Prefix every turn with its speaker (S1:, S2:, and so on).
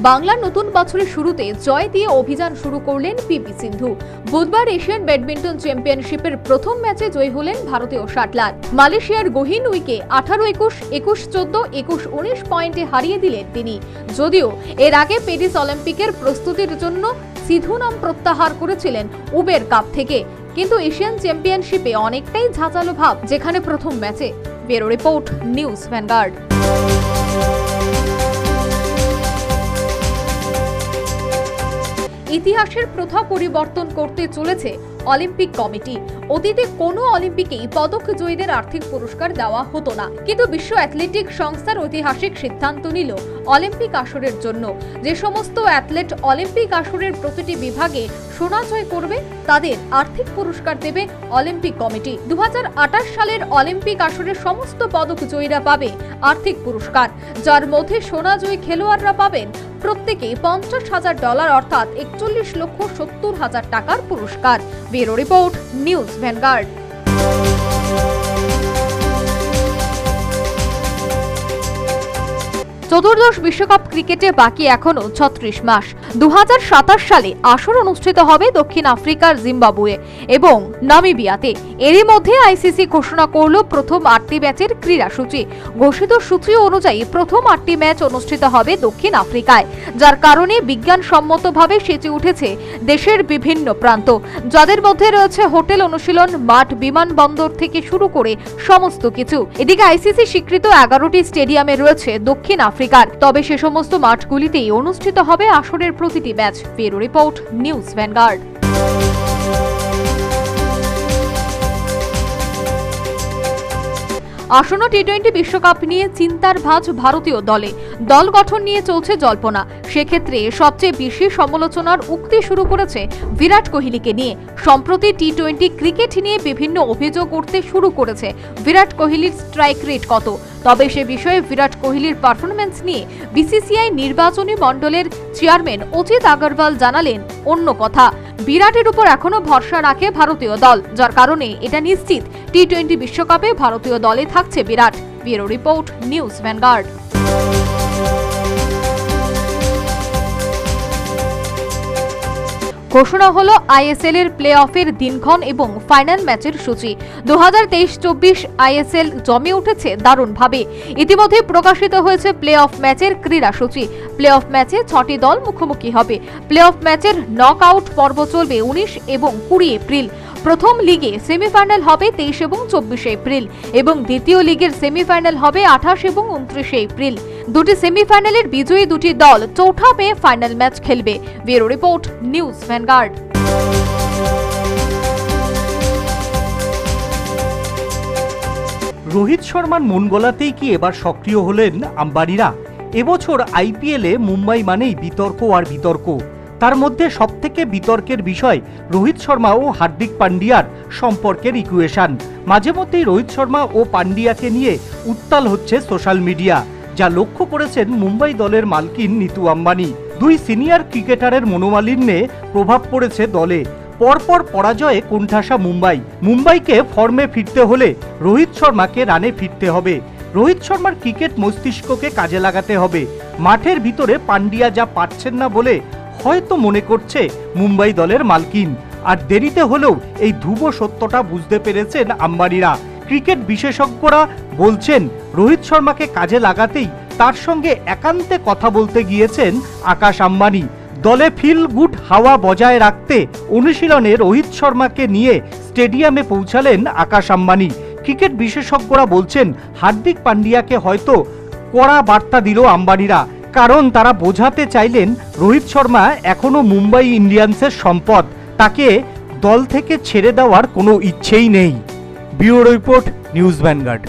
S1: বাংলার নতুন বছরের শুরুতে জয় দিয়ে অভিযান শুরু করলেন পিভি সিন্ধু। বুধবার এশিয়ান ব্যাডমিন্টন চ্যাম্পিয়নশিপের প্রথম ম্যাচে জয়ী হলেন ভারতীয় শাটলার। মালয়েশিয়ার গোহিন উইকে 18-21, 21-14, 21-19 পয়েন্টে হারিয়ে দিলেন তিনি। যদিও এর আগে প্যারিস অলিম্পিকের প্রস্তুতির জন্য সিধু নাম প্রত্যাহার করেছিলেন উবের কাপ থেকে, কিন্তু এশিয়ান চ্যাম্পিয়নশিপে অনেকটাই ঝাঁঝালো ভাব যেখানে প্রথম ম্যাচে। Bureau report, news vanguard. ইতিহাসের প্রথা পরিবর্তন করতে চলেছে অলিম্পিক কমিটি। অতীতে কোনো অলিম্পিকেই পদক জয়ীদের আর্থিক পুরস্কার দেওয়া হতো না, কিন্তু বিশ্ব অ্যাথলেটিক সংস্থার ঐতিহাসিক সিদ্ধান্ত নিল অলিম্পিক আসরের জন্য যে সমস্ত অ্যাথলেট অলিম্পিক আসরের প্রতিটি বিভাগে সোনা জয় করবে তাদের আর্থিক পুরস্কার দেবে অলিম্পিক কমিটি। 2028 সালের অলিম্পিক আসরের সমস্ত পদক জয়ীরা পাবে আর্থিক পুরস্কার, যার মধ্যে সোনা জয়ী খেলোয়াড়রা পাবেন প্রত্যেকে $50,000 অর্থাৎ 41,70,000 টাকার পুরস্কার। Bureau report, news vanguard. চতুর্দশ বিশ্বকাপ ক্রিকেটে বাকি এখনো 36 মাস। 2027 সালে আসর অনুষ্ঠিত হবে দক্ষিণ আফ্রিকার জিম্বাবুয়ে এবং নামিবিয়াতে। এরই মধ্যে আইসিসি ঘোষণা করল প্রথম 8টি ম্যাচের ক্রীড়াসূচি। ঘোষিত সূচি অনুযায়ী প্রথম 8টি ম্যাচ অনুষ্ঠিত হবে দক্ষিণ আফ্রিকায়, যার কারণে বিজ্ঞানসম্মতভাবে সেজে উঠেছে দেশের বিভিন্ন প্রান্ত, যাদের মধ্যে রয়েছে হোটেল, অনুশীলন মাঠ, বিমানবন্দর থেকে শুরু করে সমস্ত কিছু। এদিকে আইসিসি স্বীকৃত 11টি স্টেডিয়ামে রয়েছে দক্ষিণ আফ্রিকার, তবে সে সমস্ত মাঠগুলিতেই অনুষ্ঠিত হবে আসরের প্রতিটি match. Bureau report, news vanguard. আসন্ন টি-20 বিশ্বকাপ নিয়ে চিন্তার ভাঁজ ভারতীয় দল গঠন নিয়ে চলছে জল্পনা। সেক্ষেত্রে সবচেয়ে বেশি সমালোচনার উক্তি শুরু করেছে বিরাট কোহলিকে নিয়ে। সম্প্রতি টি-20 ক্রিকেট নিয়ে বিভিন্ন অভিযোগ উঠতে শুরু করেছে। বিরাট কোহলির স্ট্রাইক রেট কত? তবে সে বিষয়ে বিরাট কোহলির পারফরম্যান্স নিয়ে বিসিসিআই নির্বাচনী মণ্ডলের চেয়ারম্যান অজিত আগরওয়াল জানালেন অন্য কথা। বিরাটের উপর এখনো ভরসা রাখে ভারতীয় দল, যার কারণে এটা নিশ্চিত টি-20 বিশ্বকাপে ভারতীয় দলে থাকছে Virat. Bureau report, news Vanguard. ঘোষণা হলো আইএসএল এর প্লে অফের দিনক্ষণ এবং ফাইনাল ম্যাচের সূচি। 2023-24 আইএসএল জমে উঠেছে দারুণভাবে। ইতিমধ্যে প্রকাশিত হয়েছে প্লে অফ ম্যাচের ক্রীড়াসূচি। প্লে অফ ম্যাচে 6টি দল মুখোমুখি হবে। প্লে অফ ম্যাচের নকআউট পর্ব চলবে 19 এবং 20 এপ্রিল। প্রথম লিগে সেমিফাইনাল হবে 23 এবং 24 এপ্রিল এবং দ্বিতীয় লিগের সেমিফাইনাল হবে 28 এবং 29 এপ্রিল। দুটি সেমিফাইনালের বিজয়ী দুটি দল চৌঠা মে ফাইনাল ম্যাচ খেলবে। Bureau report, news vanguard.
S2: Rohit শর্মার মন গলাতেই কি এবার সক্রিয় হলেন আম্বানিরা? এবছর আইপিএলে মুম্বাই মানেই বিতর্ক আর বিতর্ক। তার মধ্যে সবথেকে বিতর্কের বিষয় রোহিত শর্মা ও হার্দিক পান্ডিয়ার সম্পর্কের ইকুয়েশন। মাঝে মধ্যেই রোহিত শর্মা ও পান্ডিয়াকে নিয়ে উত্তাল হচ্ছে সোশ্যাল মিডিয়া, যা লক্ষ্য করেছেন মুম্বাই দলের মালকিন নিতু আম্বানি। দুই সিনিয়র ক্রিকেটারের মনোমালিন্যে প্রভাব পড়েছে দলে। পরপর পরাজয়ে কোণঠাসা মুম্বাইকে ফর্মে ফিরতে হলে রোহিত শর্মাকে রানে ফিরতে হবে। রোহিত শর্মার ক্রিকেট মস্তিষ্ককে কাজে লাগাতে হবে। মাঠের ভিতরে পান্ডিয়া যা পারছেন না বলে হয়তো মনে করছে মুম্বাই দলের মালকিন। আর দেরিতে হলেও এই ধ্রুব সত্যটা বুঝতে পেরেছেন আম্বানিরা। ক্রিকেট বিশেষজ্ঞরা বলছেন রোহিত শর্মাকে কাজে লাগাতেই তার সঙ্গে একান্তে কথা বলতে গিয়েছেন আকাশ আম্বানি। দলে ফিল গুড হাওয়া বজায় রাখতে অনুশীলনে রোহিত শর্মাকে নিয়ে স্টেডিয়ামে পৌঁছালেন আকাশ আম্বানি। ক্রিকেট বিশেষজ্ঞরা বলছেন হার্দিক পান্ডিয়াকে হয়তো কড়া বার্তা দিল আম্বানিরা, কারণ তারা বোঝাতে চাইলেন রোহিত শর্মা এখনো মুম্বাই ইন্ডিয়ান্সের সম্পদ, তাকে দল থেকে ছেড়ে দেওয়ার কোনো ইচ্ছেই নেই। Bureau report, news vanguard.